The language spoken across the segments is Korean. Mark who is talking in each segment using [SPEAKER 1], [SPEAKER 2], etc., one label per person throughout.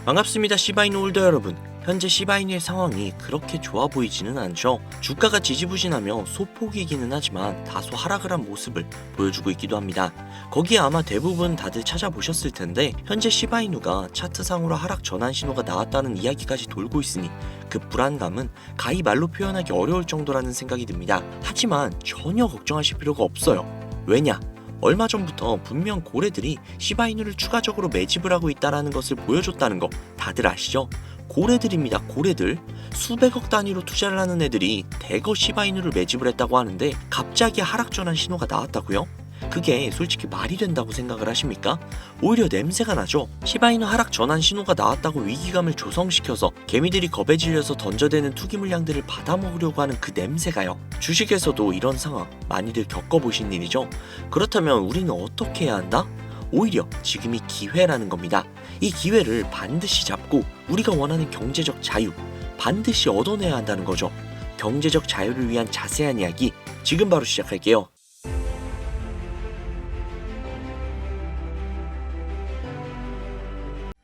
[SPEAKER 1] 반갑습니다. 시바이누 홀더 여러분. 현재 시바이누의 상황이 그렇게 좋아 보이지는 않죠. 주가가 지지부진하며 소폭이기는 하지만 다소 하락을 한 모습을 보여주고 있기도 합니다. 거기에 아마 대부분 다들 찾아보셨을 텐데 현재 시바이누가 차트상으로 하락 전환 신호가 나왔다는 이야기까지 돌고 있으니 그 불안감은 가히 말로 표현하기 어려울 정도라는 생각이 듭니다. 하지만 전혀 걱정하실 필요가 없어요. 왜냐? 얼마 전부터 분명 고래들이 시바이누를 추가적으로 매집을 하고 있다는 것을 보여줬다는 거 다들 아시죠? 고래들입니다. 고래들. 수백억 단위로 투자를 하는 애들이 대거 시바이누를 매집을 했다고 하는데 갑자기 하락 전환 신호가 나왔다고요? 그게 솔직히 말이 된다고 생각을 하십니까? 오히려 냄새가 나죠. 시바이누 하락 전환 신호가 나왔다고 위기감을 조성시켜서 개미들이 겁에 질려서 던져대는 투기 물량들을 받아먹으려고 하는 그 냄새가요. 주식에서도 이런 상황 많이들 겪어보신 일이죠. 그렇다면 우리는 어떻게 해야 한다? 오히려 지금이 기회라는 겁니다. 이 기회를 반드시 잡고 우리가 원하는 경제적 자유 반드시 얻어내야 한다는 거죠. 경제적 자유를 위한 자세한 이야기 지금 바로 시작할게요.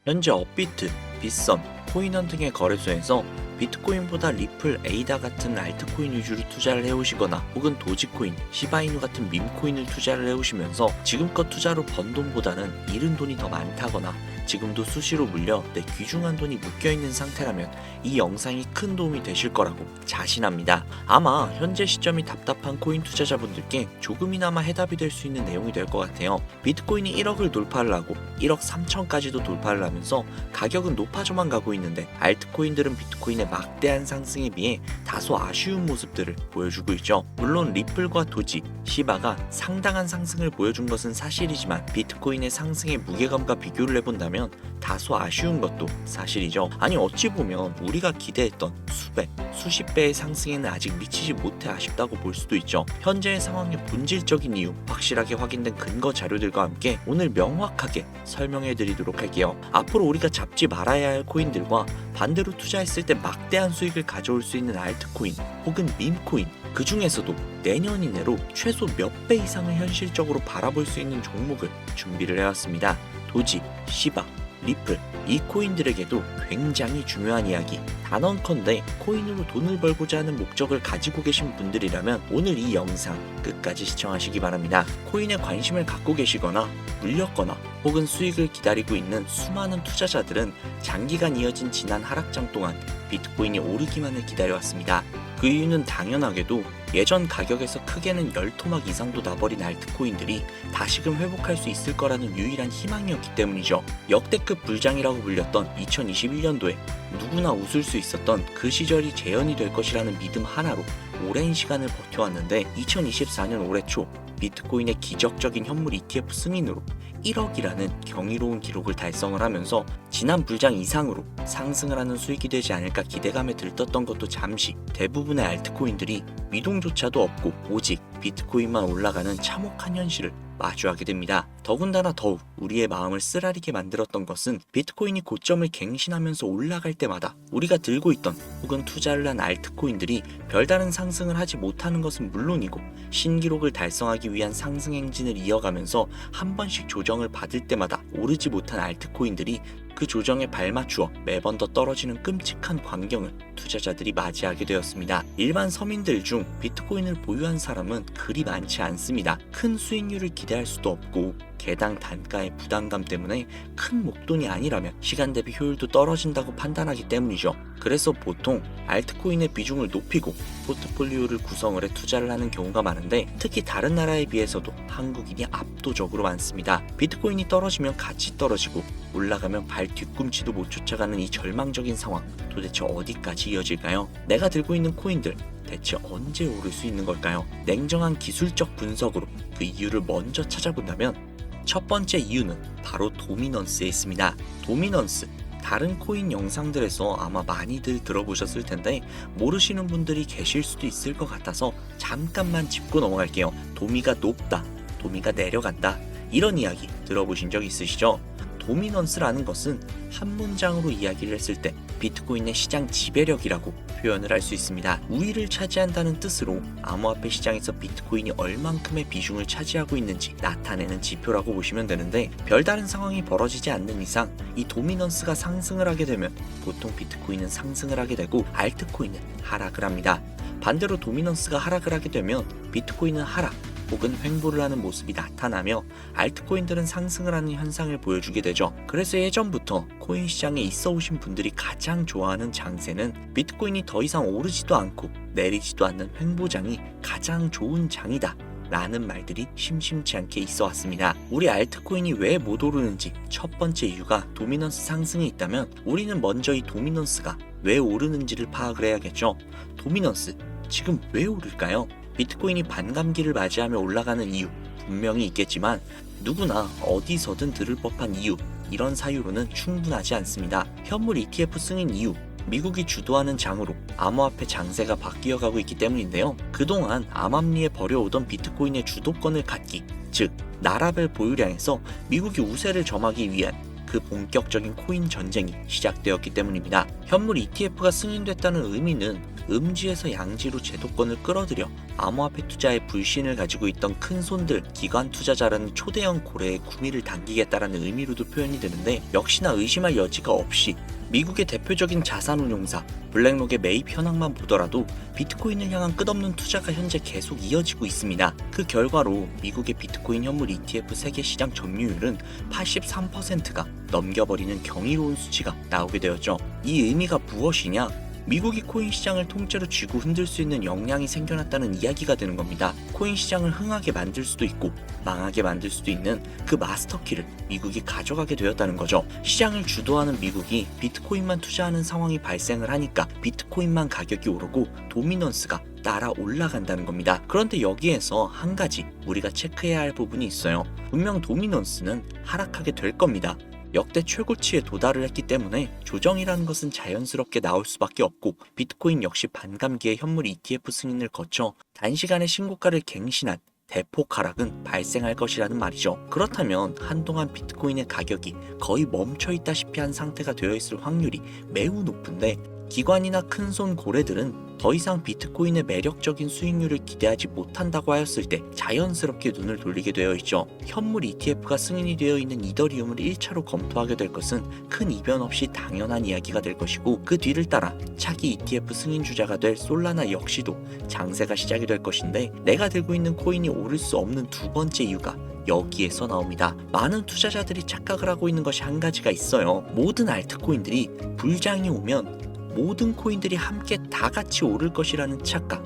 [SPEAKER 1] 현재 업비트, 빗썸, 코인원 등의 거래소에서 비트코인보다 리플, 에이다 같은 알트코인 위주로 투자를 해오시거나 혹은 도지코인, 시바이누 같은 밈코인을 투자를 해오시면서 지금껏 투자로 번 돈보다는 잃은 돈이 더 많다거나 지금도 수시로 물려 내 귀중한 돈이 묶여있는 상태라면 이 영상이 큰 도움이 되실 거라고 자신합니다. 아마 현재 시점이 답답한 코인 투자자분들께 조금이나마 해답이 될 수 있는 내용이 될 것 같아요. 비트코인이 1억을 돌파를 하고 1억 3천까지도 돌파를 하면서 가격은 높아져만 가고 있는데 알트코인들은 비트코인의 막대한 상승에 비해 다소 아쉬운 모습들을 보여주고 있죠. 물론 리플과 도지, 시바가 상당한 상승을 보여준 것은 사실이지만 비트코인의 상승의 무게감과 비교를 해본다면 다소 아쉬운 것도 사실이죠. 아니 어찌 보면 우리가 기대했던 수백, 수십 배의 상승에는 아직 미치지 못해 아쉽다고 볼 수도 있죠. 현재의 상황의 본질적인 이유 확실하게 확인된 근거 자료들과 함께 오늘 명확하게 설명해 드리도록 할게요. 앞으로 우리가 잡지 말아야 할 코인들과 반대로 투자했을 때 막대한 수익을 가져올 수 있는 알트코인 혹은 밈코인 그 중에서도 내년 이내로 최소 몇 배 이상을 현실적으로 바라볼 수 있는 종목을 준비를 해왔습니다. 도지, 시바, 리플 이 코인들에게도 굉장히 중요한 이야기. 단언컨대 코인으로 돈을 벌고자 하는 목적을 가지고 계신 분들이라면 오늘 이 영상 끝까지 시청하시기 바랍니다. 코인에 관심을 갖고 계시거나 물렸거나 혹은 수익을 기다리고 있는 수많은 투자자들은 장기간 이어진 지난 하락장 동안 비트코인이 오르기만을 기다려왔습니다. 그 이유는 당연하게도 예전 가격에서 크게는 10토막 이상도 나버린 알트코인들이 다시금 회복할 수 있을 거라는 유일한 희망이었기 때문이죠. 역대급 불장이라고 불렸던 2021년도에 누구나 웃을 수 있었던 그 시절이 재현이 될 것이라는 믿음 하나로 오랜 시간을 버텨왔는데 2024년 올해 초 비트코인의 기적적인 현물 ETF 승인으로 1억이라는 경이로운 기록을 달성을 하면서 지난 불장 이상으로 상승을 하는 수익이 되지 않을까 기대감에 들떴던 것도 잠시 대부분의 알트코인들이 미동조차도 없고 오직 비트코인만 올라가는 참혹한 현실을 마주하게 됩니다. 더군다나 더욱 우리의 마음을 쓰라리게 만들었던 것은 비트코인이 고점을 갱신하면서 올라갈 때마다 우리가 들고 있던 혹은 투자를 한 알트코인들이 별다른 상승을 하지 못하는 것은 물론이고 신기록을 달성하기 위한 상승 행진을 이어가면서 한 번씩 조정을 받을 때마다 오르지 못한 알트코인들이 그 조정에 발맞추어 매번 더 떨어지는 끔찍한 광경을 투자자들이 맞이하게 되었습니다. 일반 서민들 중 비트코인을 보유한 사람은 그리 많지 않습니다. 큰 수익률을 기대할 수도 없고 개당 단가의 부담감 때문에 큰 목돈이 아니라면 시간 대비 효율도 떨어진다고 판단하기 때문이죠. 그래서 보통 알트코인의 비중을 높이고 포트폴리오를 구성을 해 투자를 하는 경우가 많은데 특히 다른 나라에 비해서도 한국인이 압도적으로 많습니다. 비트코인이 떨어지면 같이 떨어지고 올라가면 발 뒤꿈치도 못 쫓아가는 이 절망적인 상황 도대체 어디까지 이어질까요? 내가 들고 있는 코인들 대체 언제 오를 수 있는 걸까요? 냉정한 기술적 분석으로 그 이유를 먼저 찾아본다면 첫 번째 이유는 바로 도미넌스에 있습니다. 도미넌스 다른 코인 영상들에서 아마 많이들 들어보셨을 텐데 모르시는 분들이 계실 수도 있을 것 같아서 잠깐만 짚고 넘어갈게요. 도미가 높다, 도미가 내려간다 이런 이야기 들어보신 적 있으시죠? 도미넌스라는 것은 한 문장으로 이야기를 했을 때 비트코인의 시장 지배력이라고 표현을 할 수 있습니다. 우위를 차지한다는 뜻으로 암호화폐 시장에서 비트코인이 얼만큼의 비중을 차지하고 있는지 나타내는 지표라고 보시면 되는데, 별다른 상황이 벌어지지 않는 이상 이 도미넌스가 상승을 하게 되면 보통 비트코인은 상승을 하게 되고 알트코인은 하락을 합니다. 반대로 도미넌스가 하락을 하게 되면 비트코인은 하락 혹은 횡보를 하는 모습이 나타나며 알트코인들은 상승을 하는 현상을 보여주게 되죠. 그래서 예전부터 코인 시장에 있어 오신 분들이 가장 좋아하는 장세는 비트코인이 더 이상 오르지도 않고 내리지도 않는 횡보장이 가장 좋은 장이다 라는 말들이 심심치 않게 있어 왔습니다. 우리 알트코인이 왜 못 오르는지 첫 번째 이유가 도미넌스 상승이 있다면 우리는 먼저 이 도미넌스가 왜 오르는지를 파악을 해야겠죠. 도미넌스, 지금 왜 오를까요? 비트코인이 반감기를 맞이하며 올라가는 이유 분명히 있겠지만 누구나 어디서든 들을 법한 이유, 이런 사유로는 충분하지 않습니다. 현물 ETF 승인 이유, 미국이 주도하는 장으로 암호화폐 장세가 바뀌어가고 있기 때문인데요. 그동안 암암리에 벌여오던 비트코인의 주도권을 갖기, 즉 나라별 보유량에서 미국이 우세를 점하기 위한 그 본격적인 코인 전쟁이 시작되었기 때문입니다. 현물 ETF가 승인됐다는 의미는 음지에서 양지로 제도권을 끌어들여 암호화폐 투자에 불신을 가지고 있던 큰손들, 기관 투자자라는 초대형 고래의 구미를 당기겠다라는 의미로도 표현이 되는데, 역시나 의심할 여지가 없이 미국의 대표적인 자산운용사 블랙록의 매입 현황만 보더라도 비트코인을 향한 끝없는 투자가 현재 계속 이어지고 있습니다. 그 결과로 미국의 비트코인 현물 ETF 세계 시장 점유율은 83%가 넘겨버리는 경이로운 수치가 나오게 되었죠. 이 의미가 무엇이냐? 미국이 코인 시장을 통째로 쥐고 흔들 수 있는 역량이 생겨났다는 이야기가 되는 겁니다. 코인 시장을 흥하게 만들 수도 있고 망하게 만들 수도 있는 그 마스터키를 미국이 가져가게 되었다는 거죠. 시장을 주도하는 미국이 비트코인만 투자하는 상황이 발생을 하니까 비트코인만 가격이 오르고 도미넌스가 따라 올라간다는 겁니다. 그런데 여기에서 한 가지 우리가 체크해야 할 부분이 있어요. 분명 도미넌스는 하락하게 될 겁니다. 역대 최고치에 도달을 했기 때문에 조정이라는 것은 자연스럽게 나올 수밖에 없고, 비트코인 역시 반감기에 현물 ETF 승인을 거쳐 단시간에 신고가를 갱신한 대폭 하락은 발생할 것이라는 말이죠. 그렇다면 한동안 비트코인의 가격이 거의 멈춰있다시피 한 상태가 되어 있을 확률이 매우 높은데, 기관이나 큰손 고래들은 더 이상 비트코인의 매력적인 수익률을 기대하지 못한다고 하였을 때 자연스럽게 눈을 돌리게 되어 있죠. 현물 ETF가 승인이 되어 있는 이더리움을 1차로 검토하게 될 것은 큰 이변 없이 당연한 이야기가 될 것이고, 그 뒤를 따라 차기 ETF 승인 주자가 될 솔라나 역시도 장세가 시작이 될 것인데, 내가 들고 있는 코인이 오를 수 없는 두 번째 이유가 여기에서 나옵니다. 많은 투자자들이 착각을 하고 있는 것이 한 가지가 있어요. 모든 알트코인들이 불장이 오면 모든 코인들이 함께 다 같이 오를 것이라는 착각.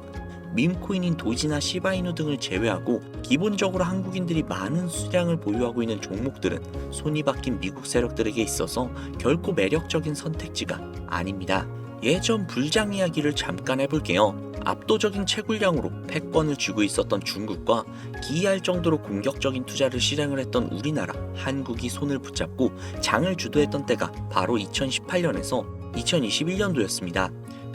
[SPEAKER 1] 밈코인인 도지나 시바이누 등을 제외하고 기본적으로 한국인들이 많은 수량을 보유하고 있는 종목들은 손이 바뀐 미국 세력들에게 있어서 결코 매력적인 선택지가 아닙니다. 예전 불장 이야기를 잠깐 해볼게요. 압도적인 채굴량으로 패권을 쥐고 있었던 중국과 기이할 정도로 공격적인 투자를 실행을 했던 우리나라, 한국이 손을 붙잡고 장을 주도했던 때가 바로 2018년에서 2021년도였습니다.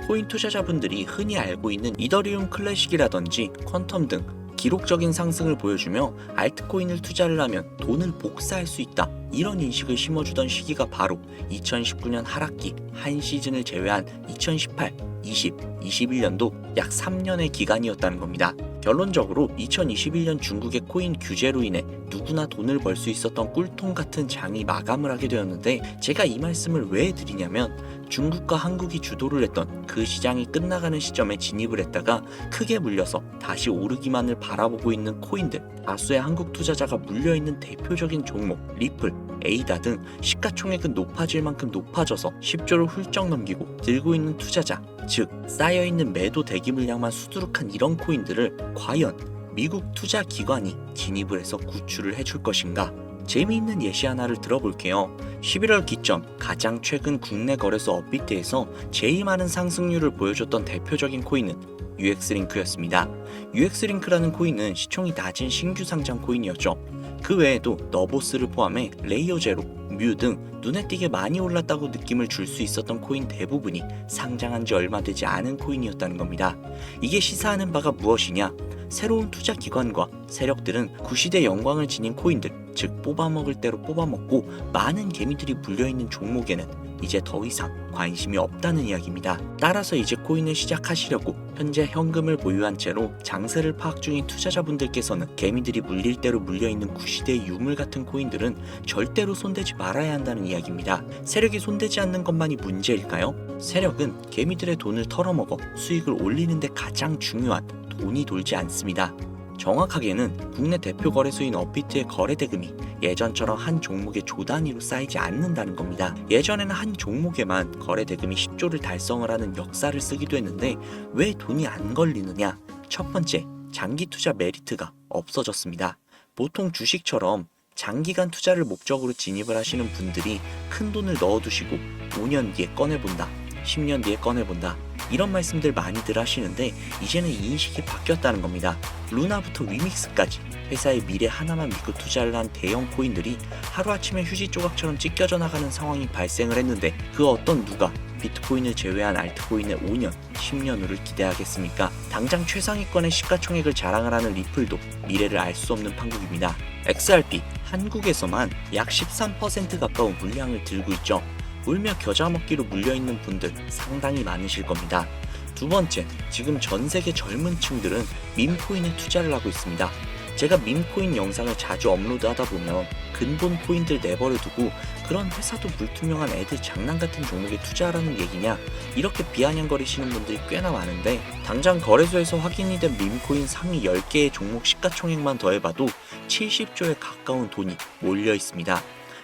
[SPEAKER 1] 코인 투자자분들이 흔히 알고 있는 이더리움 클래식이라든지 퀀텀 등 기록적인 상승을 보여주며 알트코인을 투자를 하면 돈을 복사할 수 있다, 이런 인식을 심어주던 시기가 바로 2019년 하락기 한 시즌을 제외한 2018, 20, 21년도 약 3년의 기간이었다는 겁니다. 결론적으로 2021년 중국의 코인 규제로 인해 누구나 돈을 벌 수 있었던 꿀통 같은 장이 마감을 하게 되었는데, 제가 이 말씀을 왜 드리냐면 중국과 한국이 주도를 했던 그 시장이 끝나가는 시점에 진입을 했다가 크게 물려서 다시 오르기만을 바라보고 있는 코인들, 다수의 한국 투자자가 물려있는 대표적인 종목 리플, 에이다 등 시가총액은 높아질 만큼 높아져서 10조를 훌쩍 넘기고 들고 있는 투자자, 즉 쌓여있는 매도 대기 물량만 수두룩한 이런 코인들을 과연 미국 투자 기관이 진입을 해서 구출을 해줄 것인가? 재미있는 예시 하나를 들어볼게요. 11월 기점 가장 최근 국내 거래소 업비트에서 제일 많은 상승률을 보여줬던 대표적인 코인은 UX링크였습니다. UX링크라는 코인은 시총이 낮은 신규 상장 코인이었죠. 그 외에도 너보스를 포함해 레이어제로, 뮤 등 눈에 띄게 많이 올랐다고 느낌을 줄 수 있었던 코인 대부분이 상장한 지 얼마 되지 않은 코인이었다는 겁니다. 이게 시사하는 바가 무엇이냐? 새로운 투자 기관과 세력들은 구시대 영광을 지닌 코인들, 즉 뽑아먹을 대로 뽑아먹고 많은 개미들이 물려있는 종목에는 이제 더 이상 관심이 없다는 이야기입니다. 따라서 이제 코인을 시작하시려고 현재 현금을 보유한 채로 장세를 파악 중인 투자자분들께서는 개미들이 물릴 대로 물려있는 구시대의 유물 같은 코인들은 절대로 손대지 말아야 한다는 이야기입니다. 세력이 손대지 않는 것만이 문제일까요? 세력은 개미들의 돈을 털어먹어 수익을 올리는 데 가장 중요한 돈이 돌지 않습니다. 정확하게는 국내 대표 거래소인 업비트의 거래 대금이 예전처럼 한 종목의 조 단위로 쌓이지 않는다는 겁니다. 예전에는 한 종목에만 거래 대금이 10조를 달성을 하는 역사를 쓰기도 했는데 왜 돈이 안 걸리느냐? 첫 번째, 장기 투자 메리트가 없어졌습니다. 보통 주식처럼 장기간 투자를 목적으로 진입을 하시는 분들이 큰 돈을 넣어두시고 5년 뒤에 꺼내본다, 10년 뒤에 꺼내본다, 이런 말씀들 많이들 하시는데 이제는 이 인식이 바뀌었다는 겁니다. 루나부터 위믹스까지 회사의 미래 하나만 믿고 투자를 한 대형 코인들이 하루아침에 휴지 조각처럼 찢겨져 나가는 상황이 발생을 했는데 그 어떤 누가 비트코인을 제외한 알트코인의 5년, 10년 후를 기대하겠습니까? 당장 최상위권의 시가총액을 자랑을 하는 리플도 미래를 알 수 없는 판국입니다. XRP, 한국에서만 약 13% 가까운 물량을 들고 있죠. 울며 겨자 먹기로 물려있는 분들 상당히 많으실 겁니다. 두 번째, 지금 전 세계 젊은 층들은 밈코인에 투자를 하고 있습니다. 제가 밈코인 영상을 자주 업로드하다 보면 근본 코인들 내버려두고 그런 회사도 불투명한 애들 장난 같은 종목에 투자하라는 얘기냐, 이렇게 비아냥거리시는 분들이 꽤나 많은데 당장 거래소에서 확인이 된 밈코인 상위 10개의 종목 시가총액만 더해봐도 70조에 가까운 돈이 몰려 있습니다.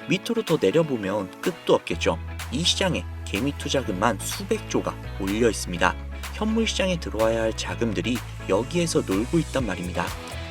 [SPEAKER 1] 밑으로 더 내려보면 끝도 없겠죠. 이 시장에 개미 투자금만 수백조가 몰려 있습니다. 현물 시장에 들어와야 할 자금들이 여기에서 놀고 있단 말입니다.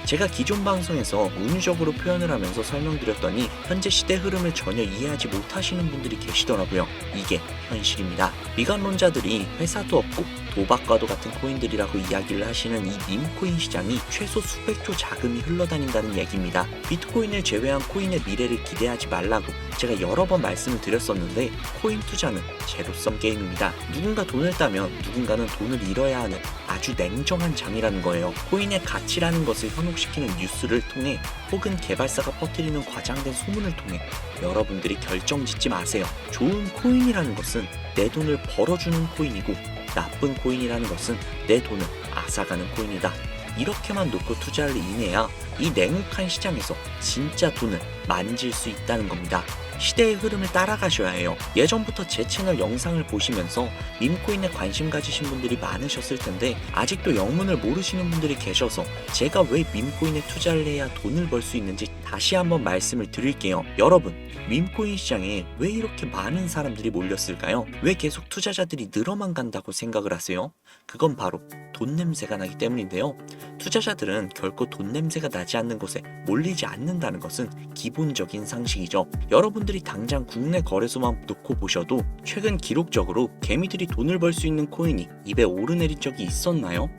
[SPEAKER 1] 제가 기존 방송에서 운유적으로 표현을 하면서 설명드렸더니 현재 시대 흐름을 전혀 이해하지 못하시는 분들이 계시더라고요. 이게 현실입니다. 미관론자들이 회사도 없고 도박과도 같은 코인들이라고 이야기를 하시는 이 밈코인 시장이 최소 수백조 자금이 흘러다닌다는 얘기입니다. 비트코인을 제외한 코인의 미래를 기대하지 말라고 제가 여러 번 말씀을 드렸었는데 코인 투자는 제로섬 게임입니다. 누군가 돈을 따면 누군가는 돈을 잃어야 하는 아주 냉정한 장이라는 거예요. 코인의 가치라는 것을 현혹시키는 뉴스를 통해 혹은 개발사가 퍼뜨리는 과장된 소문을 통해 여러분들이 결정짓지 마세요. 좋은 코인이라는 것은 내 돈을 벌어주는 코인이고 나쁜 코인이라는 것은 내 돈을 앗아가는 코인이다. 이렇게만 놓고 투자를 인해야 이 냉혹한 시장에서 진짜 돈을 만질 수 있다는 겁니다. 시대의 흐름을 따라가셔야 해요. 예전부터 제 채널 영상을 보시면서 밈코인에 관심 가지신 분들이 많으셨을 텐데 아직도 영문을 모르시는 분들이 계셔서 제가 왜 밈코인에 투자를 해야 돈을 벌 수 있는지 다시 한번 말씀을 드릴게요. 여러분, 밈코인 시장에 왜 이렇게 많은 사람들이 몰렸을까요? 왜 계속 투자자들이 늘어만 간다고 생각을 하세요? 그건 바로 돈 냄새가 나기 때문인데요. 투자자들은 결코 돈 냄새가 나지 않는 곳에 몰리지 않는다는 것은 기본적인 상식이죠. 여러분들이 당장 국내 거래소만 놓고 보셔도 최근 기록적으로 개미들이 돈을 벌 수 있는 코인이 입에 오르내린 적이 있었나요?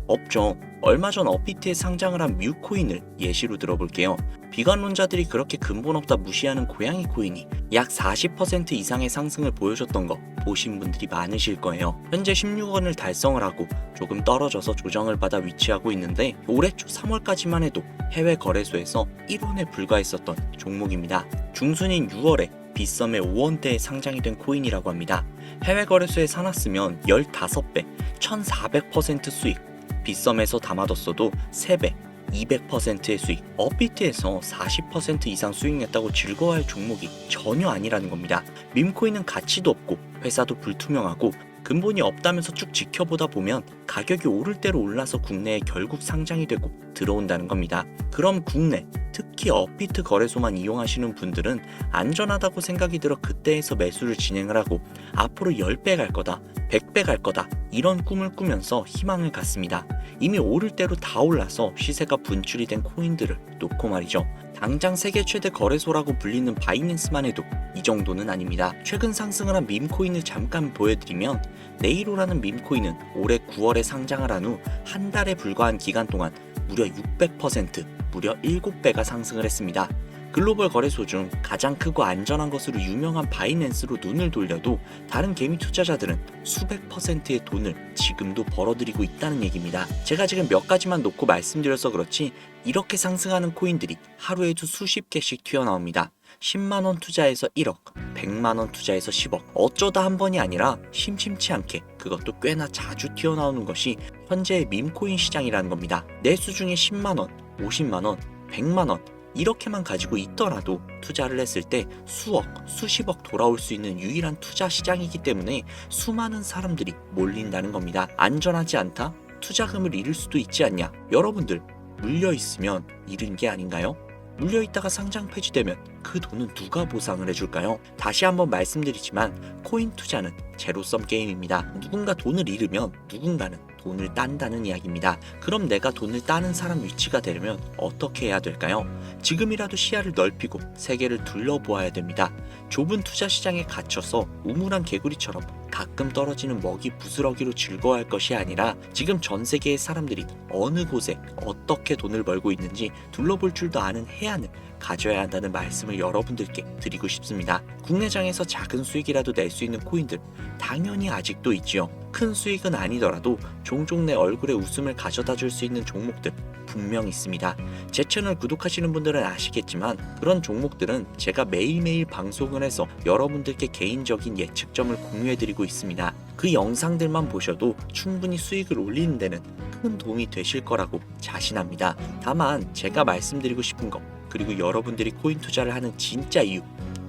[SPEAKER 1] 없죠. 얼마 전 업비트에 상장을 한 뮤코인을 예시로 들어볼게요. 비관론자들이 그렇게 근본 없다 무시하는 고양이 코인이 약 40% 이상의 상승을 보여줬던 거 보신 분들이 많으실 거예요. 현재 16원을 달성을 하고 조금 떨어져서 조정을 받아 위치하고 있는데 올해 초 3월까지만 해도 해외 거래소에서 1원에 불과했었던 종목입니다. 중순인 6월에 빗썸에 5원대에 상장이 된 코인이라고 합니다. 해외 거래소에 사놨으면 15배, 1400% 수익, 빗썸에서 담아뒀어도 3배, 200%의 수익, 업비트에서 40% 이상 수익 냈다고 즐거워할 종목이 전혀 아니라는 겁니다. 밈코인은 가치도 없고 회사도 불투명하고 근본이 없다면서 쭉 지켜보다 보면 가격이 오를 대로 올라서 국내에 결국 상장이 되고 들어온다는 겁니다. 그럼 국내, 특히 업비트 거래소만 이용하시는 분들은 안전하다고 생각이 들어 그때에서 매수를 진행을 하고 앞으로 10배 갈 거다, 100배 갈 거다 이런 꿈을 꾸면서 희망을 갖습니다. 이미 오를 대로 다 올라서 시세가 분출이 된 코인들을 놓고 말이죠. 당장 세계 최대 거래소라고 불리는 바이낸스만 해도 이 정도는 아닙니다. 최근 상승을 한 밈코인을 잠깐 보여드리면 네이로라는 밈코인은 올해 9월에 상장을 한 후 한 달에 불과한 기간 동안 무려 600%, 무려 7배가 상승을 했습니다. 글로벌 거래소 중 가장 크고 안전한 것으로 유명한 바이낸스로 눈을 돌려도 다른 개미 투자자들은 수백 %의 돈을 지금도 벌어들이고 있다는 얘기입니다. 제가 지금 몇 가지만 놓고 말씀드려서 그렇지 이렇게 상승하는 코인들이 하루에도 수십 개씩 튀어나옵니다. 10만원 투자해서 1억, 100만원 투자해서 10억, 어쩌다 한 번이 아니라 심심치 않게 그것도 꽤나 자주 튀어나오는 것이 현재의 밈코인 시장이라는 겁니다. 내 수중에 10만원, 50만원, 100만원 이렇게만 가지고 있더라도 투자를 했을 때 수억, 수십억 돌아올 수 있는 유일한 투자 시장이기 때문에 수많은 사람들이 몰린다는 겁니다. 안전하지 않다? 투자금을 잃을 수도 있지 않냐? 여러분들 물려있으면 잃은 게 아닌가요? 물려있다가 상장 폐지되면 그 돈은 누가 보상을 해줄까요? 다시 한번 말씀드리지만 코인 투자는 제로섬 게임입니다. 누군가 돈을 잃으면 누군가는 돈을 딴다는 이야기입니다. 그럼 내가 돈을 따는 사람 위치가 되려면 어떻게 해야 될까요? 지금이라도 시야를 넓히고 세계를 둘러보아야 됩니다. 좁은 투자 시장에 갇혀서 우물한 개구리처럼 가끔 떨어지는 먹이 부스러기로 즐거워할 것이 아니라 지금 전 세계의 사람들이 어느 곳에 어떻게 돈을 벌고 있는지 둘러볼 줄도 아는 해안을 가져야 한다는 말씀을 여러분들께 드리고 싶습니다. 국내장에서 작은 수익이라도 낼 수 있는 코인들 당연히 아직도 있지요. 큰 수익은 아니더라도 종종 내 얼굴에 웃음을 가져다 줄 수 있는 종목들 분명 있습니다. 제 채널 구독하시는 분들은 아시겠지만 그런 종목들은 제가 매일매일 방송을 해서 여러분들께 개인적인 예측점을 공유해드리고 있습니다. 그 영상들만 보셔도 충분히 수익을 올리는 데는 큰 도움이 되실 거라고 자신합니다. 다만 제가 말씀드리고 싶은 것 그리고 여러분들이 코인 투자를 하는 진짜 이유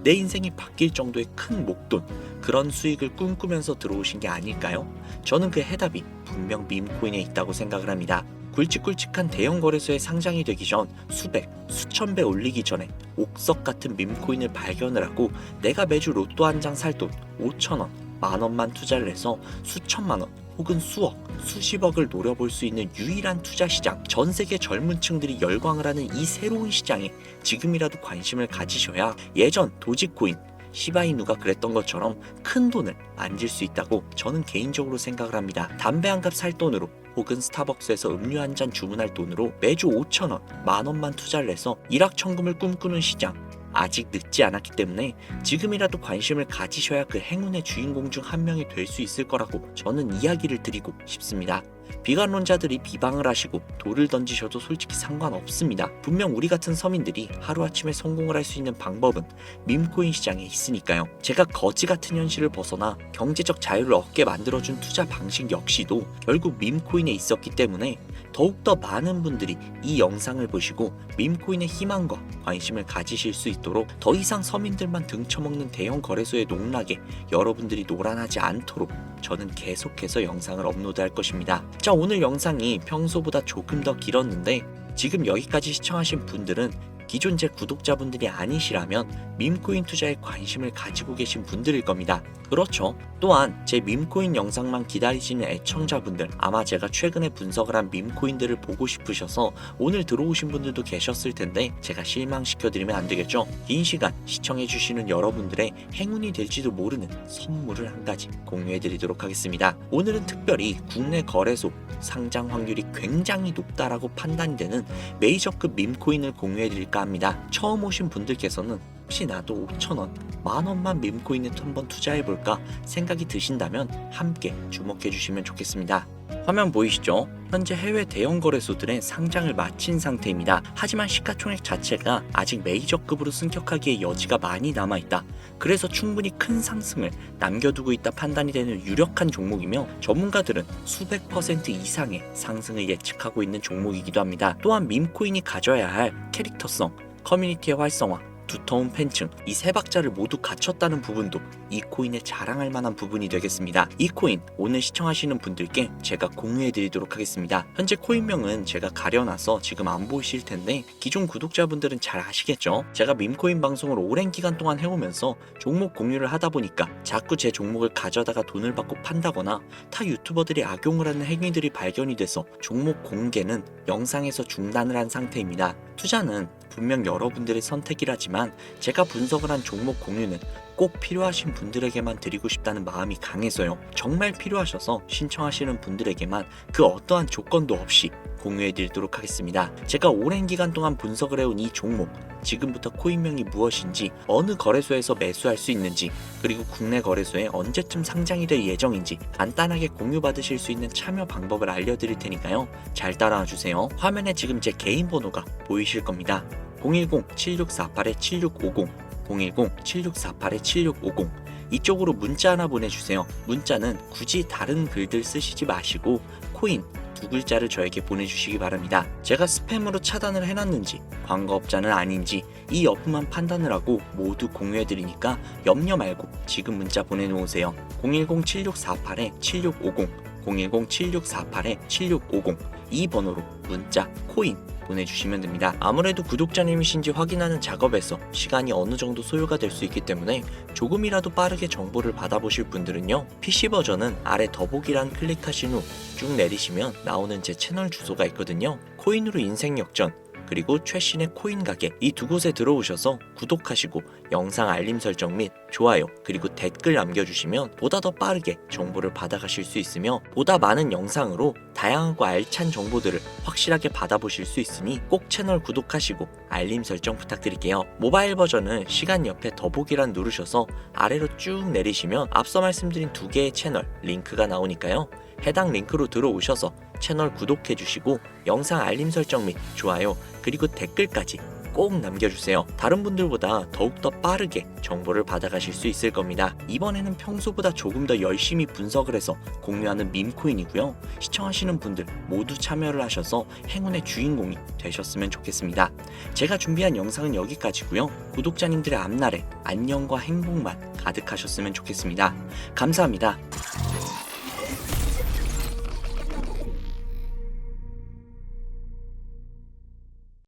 [SPEAKER 1] 내 인생이 바뀔 정도의 큰 목돈 그런 수익을 꿈꾸면서 들어오신 게 아닐까요? 저는 그 해답이 분명 밈코인에 있다고 생각을 합니다. 굵직굵직한 대형 거래소에 상장이 되기 전 수백, 수천 배 올리기 전에 옥석 같은 밈코인을 발견을 하고 내가 매주 로또 한 장 살 돈 5천원, 만원만 투자를 해서 수천만원 혹은 수억, 수십억을 노려볼 수 있는 유일한 투자 시장, 전 세계 젊은 층들이 열광을 하는 이 새로운 시장에 지금이라도 관심을 가지셔야 예전 도지코인, 시바이누가 그랬던 것처럼 큰 돈을 만질 수 있다고 저는 개인적으로 생각을 합니다. 담배 한 갑 살 돈으로 혹은 스타벅스에서 음료 한 잔 주문할 돈으로 매주 5천원, 만원만 투자를 해서 일확천금을 꿈꾸는 시장, 아직 늦지 않았기 때문에 지금이라도 관심을 가지셔야 그 행운의 주인공 중 한 명이 될 수 있을 거라고 저는 이야기를 드리고 싶습니다. 비관론자들이 비방을 하시고 돌을 던지셔도 솔직히 상관없습니다. 분명 우리 같은 서민들이 하루아침에 성공을 할 수 있는 방법은 밈코인 시장에 있으니까요. 제가 거지 같은 현실을 벗어나 경제적 자유를 얻게 만들어준 투자 방식 역시도 결국 밈코인에 있었기 때문에 더욱더 많은 분들이 이 영상을 보시고 밈코인의 희망과 관심을 가지실 수 있도록 더 이상 서민들만 등쳐먹는 대형 거래소의 농락에 여러분들이 노란하지 않도록 저는 계속해서 영상을 업로드할 것입니다. 자, 오늘 영상이 평소보다 조금 더 길었는데 지금 여기까지 시청하신 분들은 기존 제 구독자분들이 아니시라면 밈코인 투자에 관심을 가지고 계신 분들일 겁니다. 그렇죠. 또한 제 밈코인 영상만 기다리시는 애청자분들, 아마 제가 최근에 분석을 한 밈코인들을 보고 싶으셔서 오늘 들어오신 분들도 계셨을 텐데 제가 실망시켜드리면 안 되겠죠. 긴 시간 시청해주시는 여러분들의 행운이 될지도 모르는 선물을 한 가지 공유해드리도록 하겠습니다. 오늘은 특별히 국내 거래소 상장 확률이 굉장히 높다라고 판단이 되는 메이저급 밈코인을 공유해드릴까 합니다. 처음 오신 분들께서는 혹시 나도 5천원, 만원만 밈코인에 한번 투자해볼까 생각이 드신다면 함께 주목해주시면 좋겠습니다. 화면 보이시죠? 현재 해외 대형 거래소들의 상장을 마친 상태입니다. 하지만 시가총액 자체가 아직 메이저급으로 승격하기에 여지가 많이 남아있다. 그래서 충분히 큰 상승을 남겨두고 있다 판단이 되는 유력한 종목이며 전문가들은 수백 % 이상의 상승을 예측하고 있는 종목이기도 합니다. 또한 밈코인이 가져야 할 캐릭터성, 커뮤니티의 활성화, 두터운 팬층, 이 세 박자를 모두 갖췄다는 부분도 이 코인에 자랑할 만한 부분이 되겠습니다. 이 코인 오늘 시청하시는 분들께 제가 공유해 드리도록 하겠습니다. 현재 코인명은 제가 가려놔서 지금 안 보이실 텐데 기존 구독자분들은 잘 아시겠죠? 제가 밈코인 방송을 오랜 기간 동안 해오면서 종목 공유를 하다 보니까 자꾸 제 종목을 가져다가 돈을 받고 판다거나 타 유튜버들이 악용을 하는 행위들이 발견이 돼서 종목 공개는 영상에서 중단을 한 상태입니다. 투자는 분명 여러분들의 선택이라지만 제가 분석을 한 종목 공유는 꼭 꼭 필요하신 분들에게만 드리고 싶다는 마음이 강해서요. 정말 필요하셔서 신청하시는 분들에게만 그 어떠한 조건도 없이 공유해드리도록 하겠습니다. 제가 오랜 기간 동안 분석을 해온 이 종목, 지금부터 코인명이 무엇인지, 어느 거래소에서 매수할 수 있는지, 그리고 국내 거래소에 언제쯤 상장이 될 예정인지 간단하게 공유받으실 수 있는 참여 방법을 알려드릴 테니까요. 잘 따라와 주세요. 화면에 지금 제 개인 번호가 보이실 겁니다. 010-7648-7650, 010-7648-7650 이쪽으로 문자 하나 보내주세요. 문자는 굳이 다른 글들 쓰시지 마시고 코인 두 글자를 저에게 보내주시기 바랍니다. 제가 스팸으로 차단을 해놨는지 광고업자는 아닌지 이 여부만 판단을 하고 모두 공유해드리니까 염려 말고 지금 문자 보내놓으세요. 010-7648-7650, 010-7648-7650 이 번호로 문자 코인 보내주시면 됩니다. 아무래도 구독자님이신지 확인하는 작업에서 시간이 어느 정도 소요가 될 수 있기 때문에 조금이라도 빠르게 정보를 받아보실 분들은요, PC 버전은 아래 더보기란 클릭하신 후 쭉 내리시면 나오는 제 채널 주소가 있거든요. 코인으로 인생 역전, 그리고 최신의 코인 가게 이 두 곳에 들어오셔서 구독하시고 영상 알림 설정 및 좋아요 그리고 댓글 남겨주시면 보다 더 빠르게 정보를 받아가실 수 있으며 보다 많은 영상으로 다양하고 알찬 정보들을 확실하게 받아보실 수 있으니 꼭 채널 구독하시고 알림 설정 부탁드릴게요. 모바일 버전은 시간 옆에 더보기란 누르셔서 아래로 쭉 내리시면 앞서 말씀드린 두 개의 채널 링크가 나오니까요. 해당 링크로 들어오셔서 채널 구독해주시고 영상 알림 설정 및 좋아요 그리고 댓글까지 꼭 남겨주세요. 다른 분들보다 더욱더 빠르게 정보를 받아가실 수 있을 겁니다. 이번에는 평소보다 조금 더 열심히 분석을 해서 공유하는 밈코인이고요. 시청하시는 분들 모두 참여를 하셔서 행운의 주인공이 되셨으면 좋겠습니다. 제가 준비한 영상은 여기까지고요. 구독자님들의 앞날에 안녕과 행복만 가득하셨으면 좋겠습니다. 감사합니다.